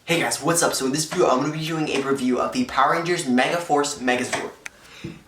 Hey guys, what's up? So in this video, I'm going to be doing a review of the Power Rangers Megaforce Megazord.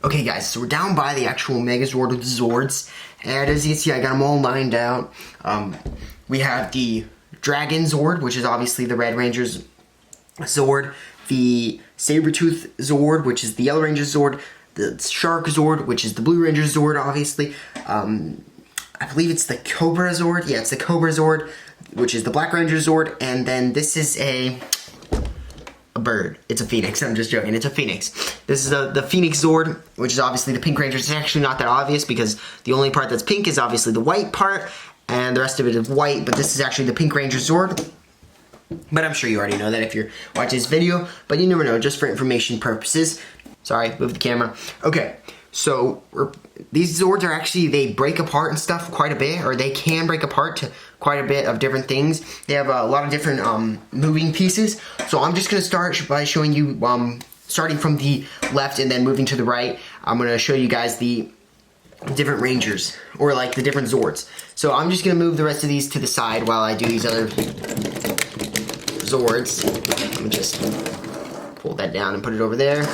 Okay guys, so we're down by the actual Megazord of Zords, and as you can see, I got them all lined out. We have the Dragon Zord, which is obviously the Red Ranger's Zord, the Sabertooth Zord, which is the Yellow Ranger's Zord, the Shark Zord, which is the Blue Ranger's Zord, obviously. I believe it's the Cobra Zord. Yeah, it's the Cobra Zord, which is the Black Ranger Zord, and then this is a bird. It's a phoenix. I'm just joking. It's a phoenix. This is the Phoenix Zord, which is obviously the Pink Ranger. It's actually not that obvious because the only part that's pink is obviously the white part, and the rest of it is white, but this is actually the Pink Ranger Zord. But I'm sure you already know that if you're watching this video, but you never know, just for information purposes. Sorry, move the camera. Okay, so these Zords are actually, they break apart and stuff quite a bit, or they can break apart to quite a bit of different things. They have a lot of different moving pieces. So I'm just going to start by showing you, starting from the left and then moving to the right. I'm going to show you guys the different Rangers, or like the different Zords. So I'm just going to move the rest of these to the side while I do these other Zords. Let me just pull that down and put it over there.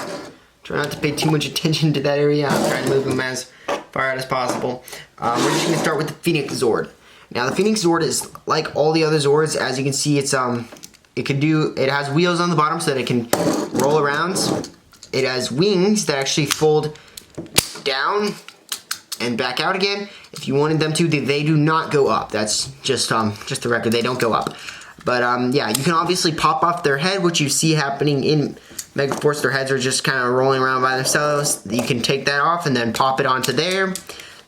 Try not to pay too much attention to that area. I'm trying to move them as far out as possible. We're just going to start with the Phoenix Zord. Now the Phoenix Zord is like all the other Zords. As you can see, it has wheels on the bottom so that it can roll around. It has wings that actually fold down and back out again. If you wanted them to, they do not go up. That's just the record. They don't go up. But yeah, you can obviously pop off their head, which you see happening in Megaforce. Their heads are just kind of rolling around by themselves. You can take that off and then pop it onto there.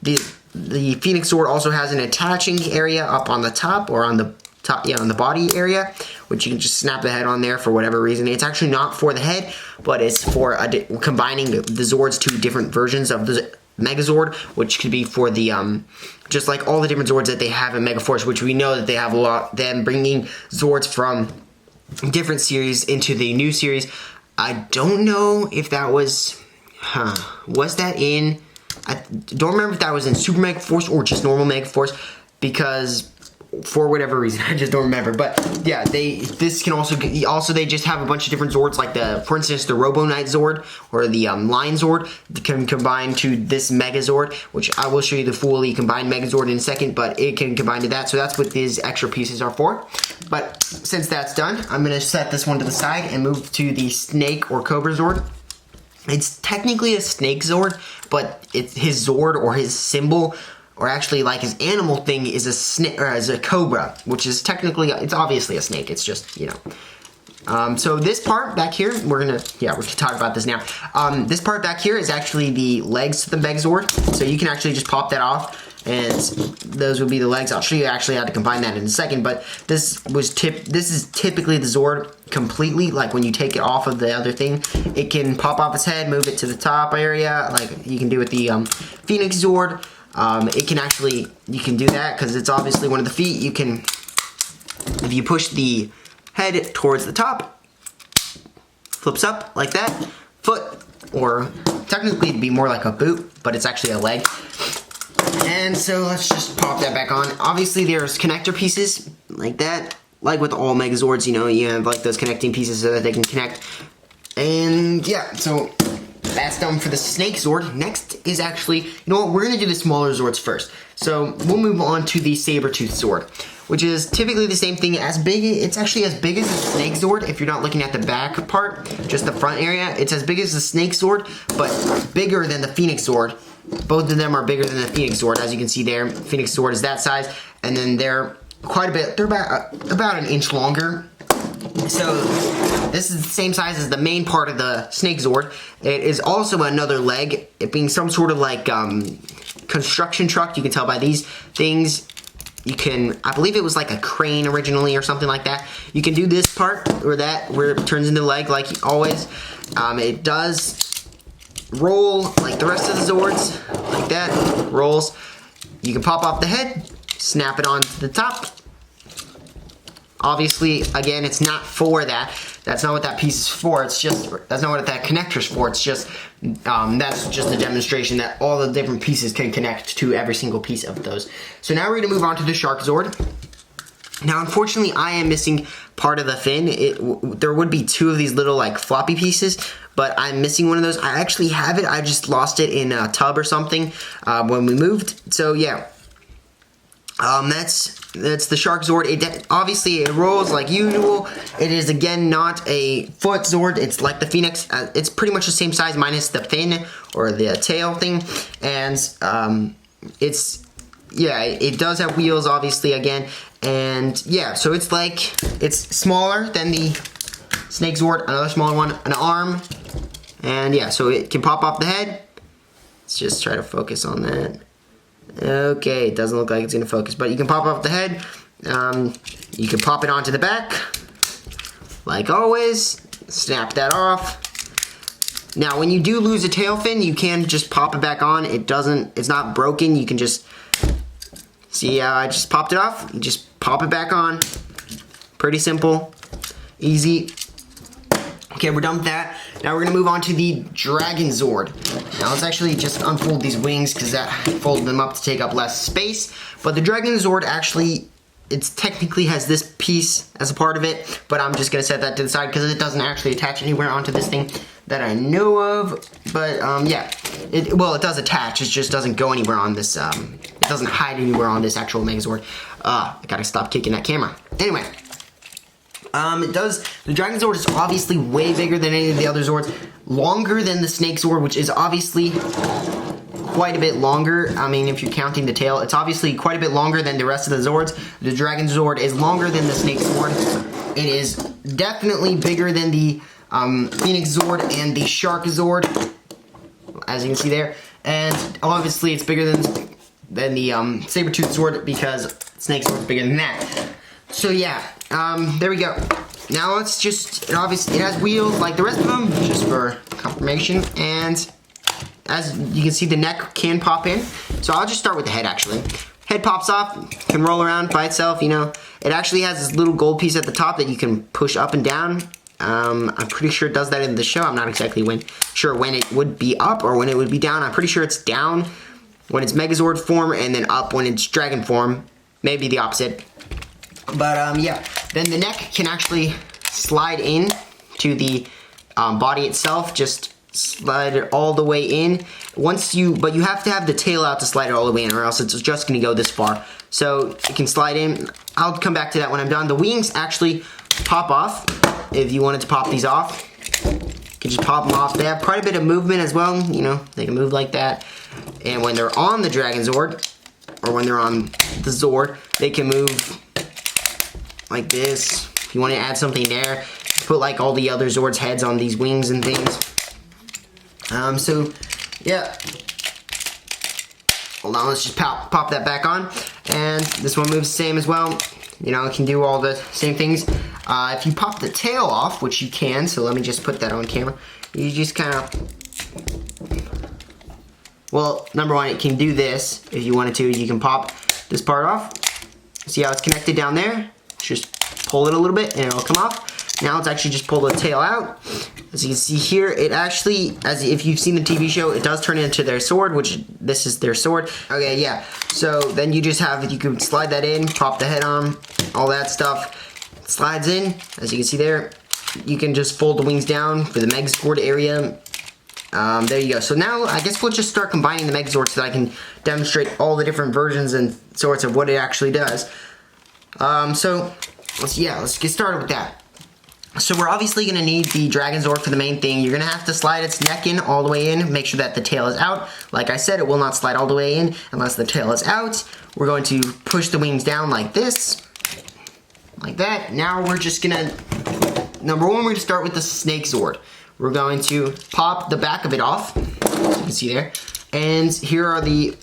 The Phoenix Zord also has an attaching area up on the top, or on the top, yeah, on the body area, which you can just snap the head on there for whatever reason. It's actually not for the head, but it's for combining the Zords to different versions of the Megazord, which could be for the just like all the different Zords that they have in Megaforce, which we know that they have a lot. Them bringing Zords from different series into the new series. I don't know if that was, was that in? I don't remember if that was in Super Megaforce or just normal Megaforce, because for whatever reason, I just don't remember. But yeah, they just have a bunch of different Zords, like for instance, the Robo Knight Zord or the Lion Zord can combine to this Megazord, which I will show you the fully combined Megazord in a second, but it can combine to that. So that's what these extra pieces are for. But since that's done, I'm gonna set this one to the side and move to the Snake or Cobra Zord. It's technically a Snake Zord, but his Zord or his symbol, or actually like his animal thing, is a snake, or as a cobra, which is technically, it's obviously a snake. It's just, you know. So this part back here, we're gonna talk about this now. This part back here is actually the legs to the Megazord, so you can actually just pop that off, and those would be the legs. I'll show you actually how to combine that in a second, but this is typically the Zord completely. Like when you take it off of the other thing, it can pop off its head, move it to the top area, like you can do with the Phoenix Zord. It can actually, you can do that because it's obviously one of the feet. You can, if you push the head towards the top, flips up like that, foot, or technically it'd be more like a boot, but it's actually a leg. And so let's just pop that back on. Obviously there's connector pieces like that, like with all Megazords, you know, you have like those connecting pieces so that they can connect. And yeah, so that's done for the Snake Zord. Next is actually, you know what, we're going to do the smaller Zords first. So we'll move on to the Sabertooth Zord, which is typically the same thing, as big, it's actually as big as the Snake Zord. If you're not looking at the back part, just the front area, it's as big as the Snake Zord, but bigger than the Phoenix Zord. Both of them are bigger than the Phoenix Zord, as you can see there. Phoenix Zord is that size, and then they're quite a bit, they're about an inch longer. So this is the same size as the main part of the Snake Zord. It is also another leg, it being some sort of like construction truck. You can tell by these things. You can, I believe it was like a crane originally or something like that. You can do this part or that where it turns into a leg like always. It does roll like the rest of the Zords, like that, rolls. You can pop off the head, snap it on the top. Obviously, again, it's not for that. That's not what that piece is for. It's just, that's not what that connector's for. It's just, that's just a demonstration that all the different pieces can connect to every single piece of those. So now we're gonna move on to the Shark Zord. Now, unfortunately, I am missing part of the fin. There would be 2 of these little like floppy pieces, but I'm missing one of those. I actually have it. I just lost it in a tub or something when we moved. So yeah, that's the Shark Zord. Obviously it rolls like usual. It is again not a foot Zord. It's like the Phoenix. It's pretty much the same size minus the fin or the tail thing, and it does have wheels obviously again, and yeah, so it's smaller than the Snake Zord, another smaller one, an arm, and yeah, so it can pop off the head. Let's just try to focus on that. Okay, it doesn't look like it's gonna focus, but you can pop off the head. You can pop it onto the back, like always. Snap that off. Now, when you do lose a tail fin, you can just pop it back on. It's not broken. You can just see how I just popped it off. You just pop it back on. Pretty simple, easy. Okay, we're done with that. Now we're gonna move on to the Dragon Zord. Now let's actually just unfold these wings because that folded them up to take up less space. But the Dragon Zord actually, it technically has this piece as a part of it, but I'm just gonna set that to the side because it doesn't actually attach anywhere onto this thing that I know of. But yeah, it does attach. It just doesn't go anywhere on this. It doesn't hide anywhere on this actual Megazord. I gotta stop kicking that camera. Anyway. The Dragon Zord is obviously way bigger than any of the other Zords. Longer than the Snake Zord, which is obviously quite a bit longer. I mean, if you're counting the tail, it's obviously quite a bit longer than the rest of the Zords. The Dragon Zord is longer than the Snake Zord. It is definitely bigger than the Phoenix Zord and the Shark Zord, as you can see there. And obviously it's bigger than the Saber-Tooth Zord because Snake Zord is bigger than that. So yeah, there we go. Now let's just, it has wheels like the rest of them, just for confirmation, and as you can see, the neck can pop in. So I'll just start with the head actually. Head pops off, can roll around by itself, you know. It actually has this little gold piece at the top that you can push up and down. I'm pretty sure it does that in the show. I'm not exactly sure when it would be up or when it would be down. I'm pretty sure it's down when it's Megazord form and then up when it's Dragon form. Maybe the opposite. But yeah, then the neck can actually slide in to the body itself. Just slide it all the way in. But you have to have the tail out to slide it all the way in, or else it's just gonna go this far. So it can slide in. I'll come back to that when I'm done. The wings actually pop off. If you wanted to pop these off, you can just pop them off. They have quite a bit of movement as well. You know, they can move like that. And when they're on the Dragon Zord, or when they're on the Zord, they can move like this. If you want to add something there, put like all the other Zord's heads on these wings and things. So yeah. Hold on, let's just pop that back on. And this one moves the same as well. You know, it can do all the same things. If you pop the tail off, which you can, so let me just put that on camera. You just kind of, well, number one, it can do this. If you wanted to, you can pop this part off. See how it's connected down there? Just pull it a little bit and it'll come off. Now let's actually just pull the tail out. As you can see here, it actually, as if you've seen the TV show, it does turn into their sword, which this is their sword. Okay, yeah. So then you just have, you can slide that in, pop the head on, all that stuff. It slides in, as you can see there. You can just fold the wings down for the Megazord area. There you go. So now I guess we'll just start combining the Megazord so that I can demonstrate all the different versions and sorts of what it actually does. So let's get started with that. So we're obviously going to need the Dragon Zord for the main thing. You're going to have to slide its neck in all the way in. Make sure that the tail is out. Like I said, it will not slide all the way in unless the tail is out. We're going to push the wings down like this. Like that. Now we're just going to, number one, we're going to start with the Snake Zord. We're going to pop the back of it off, as you can see there. And here's the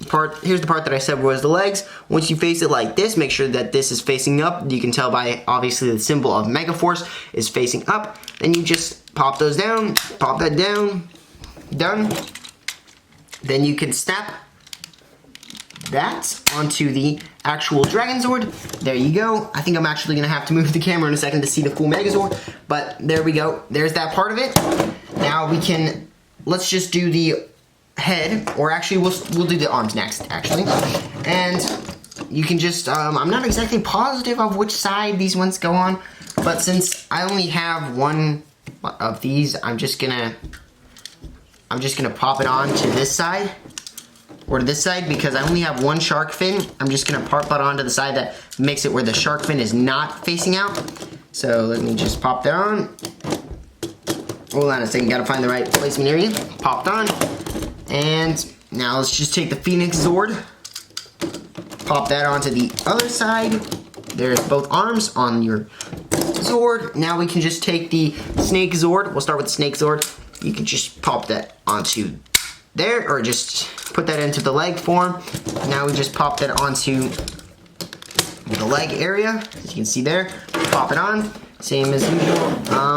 part that I said was the legs. Once you face it like this, make sure that this is facing up. You can tell by obviously the symbol of Megaforce is facing up. Then you just pop those down, pop that down, done. Then you can snap that onto the actual Dragon Zord. There you go. I think I'm actually gonna have to move the camera in a second to see the full Megazord, but there we go. There's that part of it. Now let's just do the head, or actually we'll do the arms next, actually. And you can just, I'm not exactly positive of which side these ones go on, But since I only have one of these, I'm just gonna pop it on to this side or to this side because I only have one shark fin. I'm just gonna pop it onto the side that makes it where the shark fin is not facing out. So let me just pop that on. Hold on a second, gotta find the right placement area. Popped on. And now let's just take the Phoenix Zord. Pop that onto the other side. There's both arms on your Zord. Now we can just take the Snake Zord. We'll start with the Snake Zord. You can just pop that onto there, or just put that into the leg form. Now we just pop that onto the leg area, as you can see there. Pop it on, same as usual.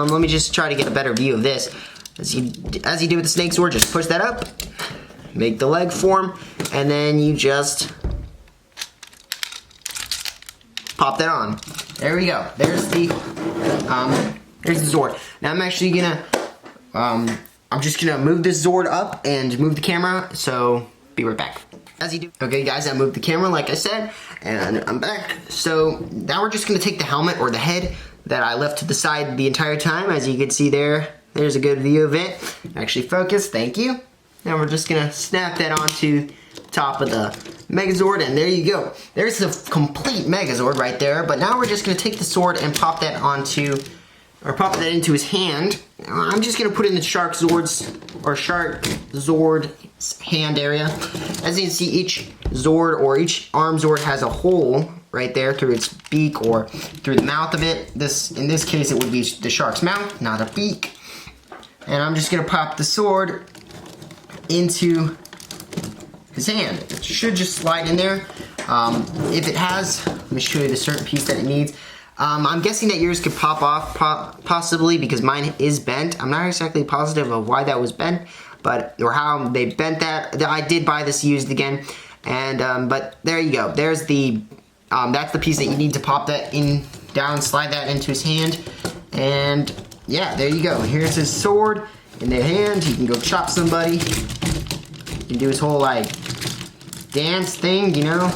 Let me just try to get a better view of this. As you do with the Snake Zord, just push that up, make the leg form, and then you just pop that on. There we go. There's the Zord. Now I'm actually gonna, I'm just gonna move this Zord up and move the camera, so be right back. As you do. Okay guys, I moved the camera like I said, and I'm back. So now we're just gonna take the helmet or the head that I left to the side the entire time. As you can see there, there's a good view of it. Actually focus, thank you. Now we're just gonna snap that onto top of the Megazord, and there you go. There's the complete Megazord right there, but now we're just gonna take the sword and pop that onto, or pop that into his hand. I'm just gonna put in the Shark Zord's hand area. As you can see, each Zord or each arm Zord has a hole right there through its beak or through the mouth of it. In this case, it would be the shark's mouth, not a beak. And I'm just gonna pop the sword into his hand. It should just slide in there. If it has, let me show you the certain piece that it needs. I'm guessing that yours could pop off possibly because mine is bent. I'm not exactly positive of why that was bent, or how they bent that. I did buy this used again, and but there you go. There's the that's the piece that you need to pop that in down, slide that into his hand, and yeah, there you go. Here's his sword in their hand. He can go chop somebody. He can do his whole like dance thing, you know.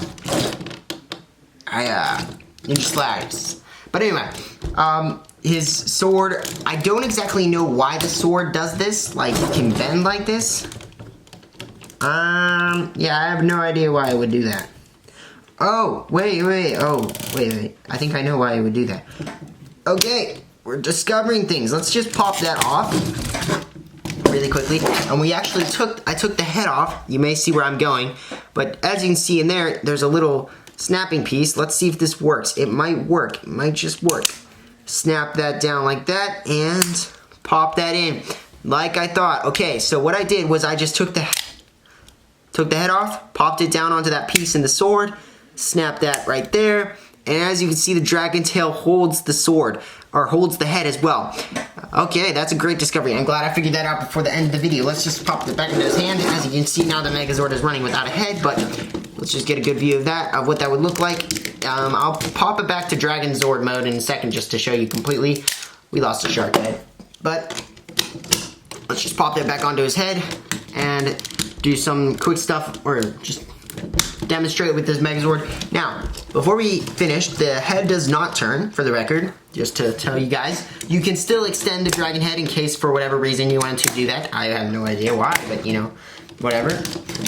Ninja slash. But anyway, his sword, I don't exactly know why the sword does this, like it can bend like this. Yeah, I have no idea why it would do that. Oh, wait, I think I know why it would do that. Okay, we're discovering things. Let's just pop that off really quickly. And I took the head off. You may see where I'm going, but as you can see in there, there's a little snapping piece. Let's see if this works. It might work. It might just work. Snap that down like that and pop that in like I thought. Okay, so what I did was I just took the head off, popped it down onto that piece in the sword, snapped that right there, and as you can see, the dragon tail holds the sword, or holds the head as well. Okay, that's a great discovery. I'm glad I figured that out before the end of the video. Let's just pop it back into his hand. As you can see now, the Megazord is running without a head, but let's just get a good view of that, of what that would look like. I'll pop it back to Dragon Zord mode in a second just to show you completely. We lost a shark head, but let's just pop that back onto his head and do some quick stuff, or just demonstrate with this Megazord. Now, before we finish, the head does not turn, for the record, just to tell you guys. You can still extend the dragon head in case for whatever reason you wanted to do that. I have no idea why, but you know, whatever.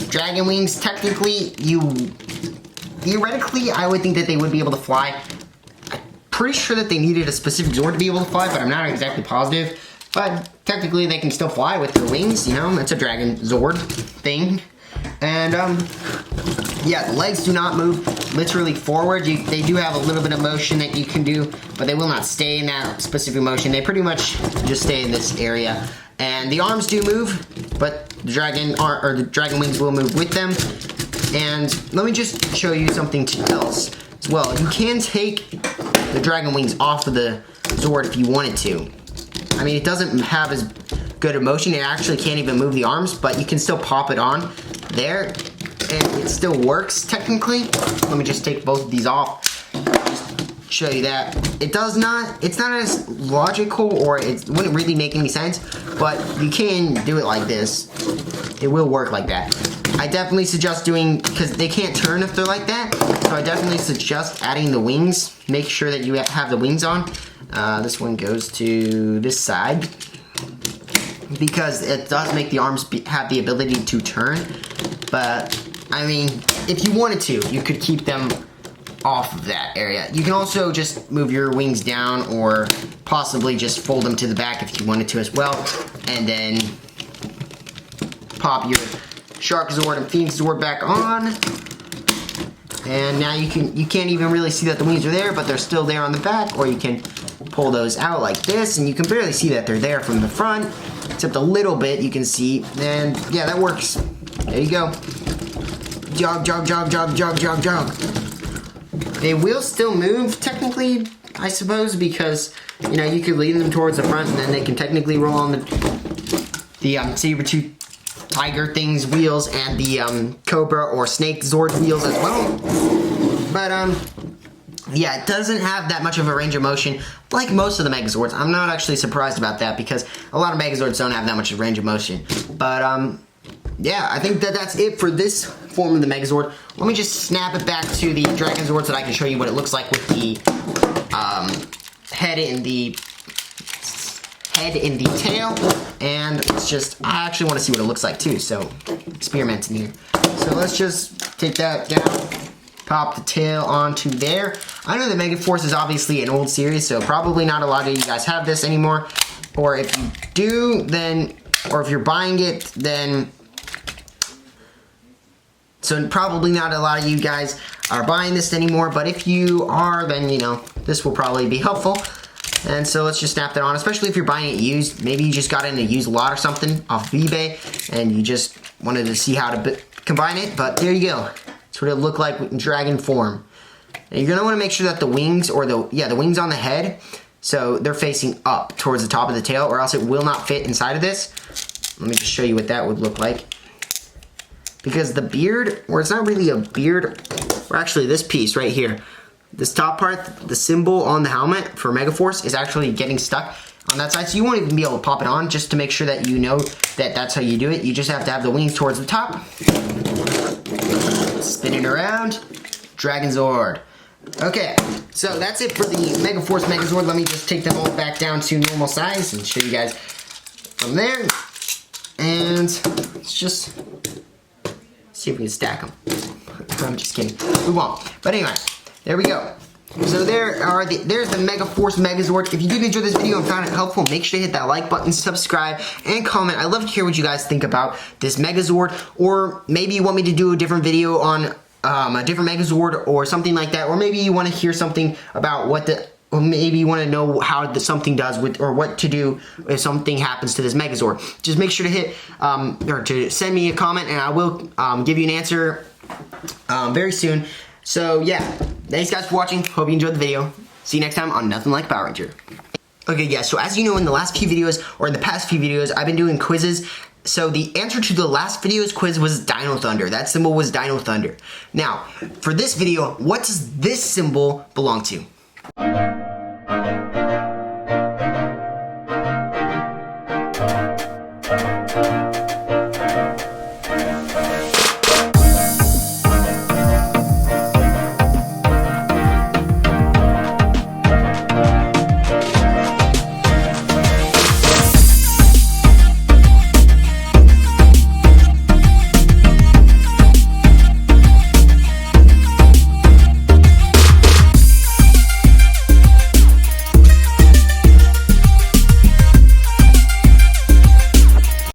Dragon wings, technically, theoretically, I would think that they would be able to fly. I'm pretty sure that they needed a specific Zord to be able to fly, but I'm not exactly positive. But technically, they can still fly with their wings, you know, it's a Dragon Zord thing. And, yeah, the legs do not move literally forward. They do have a little bit of motion that you can do, but they will not stay in that specific motion. They pretty much just stay in this area. And the arms do move, but the dragon wings will move with them. And let me just show you something else as well. You can take the dragon wings off of the Zord if you wanted to. I mean, it doesn't have as good a motion. It actually can't even move the arms, but you can still pop it on there, and it still works technically. Let me just take both of these off. Just show you that. It's not as logical, or it wouldn't really make any sense, but you can do it like this. It will work like that. I definitely suggest doing, because they can't turn if they're like that, so I definitely suggest adding the wings. Make sure that you have the wings on. This one goes to this side because it does make the arms have the ability to turn. But, I mean, if you wanted to, you could keep them off of that area. You can also just move your wings down or possibly just fold them to the back if you wanted to as well. And then pop your Shark Zord and Phoenix Zord back on. And now you can't even really see that the wings are there, but they're still there on the back, or you can pull those out like this, and you can barely see that they're there from the front, except a little bit you can see, and yeah, that works. There you go. Jog, jog, jog, jog, jog, jog, jog. They will still move, technically, I suppose, because, you know, you could lead them towards the front, and then they can technically roll on the saber-tooth tiger thing's wheels and the cobra or snake Zord wheels as well. But yeah, it doesn't have that much of a range of motion like most of the Megazords. I'm not actually surprised about that because a lot of Megazords don't have that much of range of motion. But yeah, I think that's it for this form of the Megazord. Let me just snap it back to the Dragon Zord so that I can show you what it looks like with the head in the tail. And it's just, I actually want to see what it looks like too, so experimenting here. So let's just take that down, pop the tail onto there. I know the Megaforce is obviously an old series, so probably not a lot of you guys have this anymore. Or if you do, then, or if you're buying it, then, so probably not a lot of you guys are buying this anymore, but if you are, then, you know, this will probably be helpful. And so let's just snap that on, especially if you're buying it used. Maybe you just got it in a used lot or something off of eBay, and you just wanted to see how to combine it, but there you go. That's what it looked like in dragon form. And you're gonna wanna make sure that the wings, or the wings on the head, so they're facing up towards the top of the tail, or else it will not fit inside of this. Let me just show you what that would look like. Because the beard, or it's not really a beard, or actually this piece right here, this top part, the symbol on the helmet for Megaforce is actually getting stuck on that side, so you won't even be able to pop it on. Just to make sure that you know that that's how you do it, you just have to have the wings towards the top. Spin it around. Dragon Zord. Okay, so that's it for the Megaforce Megazord. Let me just take them all back down to normal size and show you guys from there. And let's just see if we can stack them. I'm just kidding. We won't. But anyway, there we go. So there's the Megaforce Megazord. If you did enjoy this video and found it helpful, make sure to hit that like button, subscribe, and comment. I'd love to hear what you guys think about this Megazord, or maybe you want me to do a different video on a different Megazord or something like that, or maybe you want to hear something about or maybe you want to know how something does with, or what to do if something happens to this Megazord. Just make sure to hit, or to send me a comment, and I will give you an answer very soon. So yeah, thanks guys for watching. Hope you enjoyed the video. See you next time on Nothing Like Power Ranger. Okay guys, so as you know, in the last few videos, or in the past few videos, I've been doing quizzes. So the answer to the last video's quiz was Dino Thunder. That symbol was Dino Thunder. Now, for this video, what does this symbol belong to?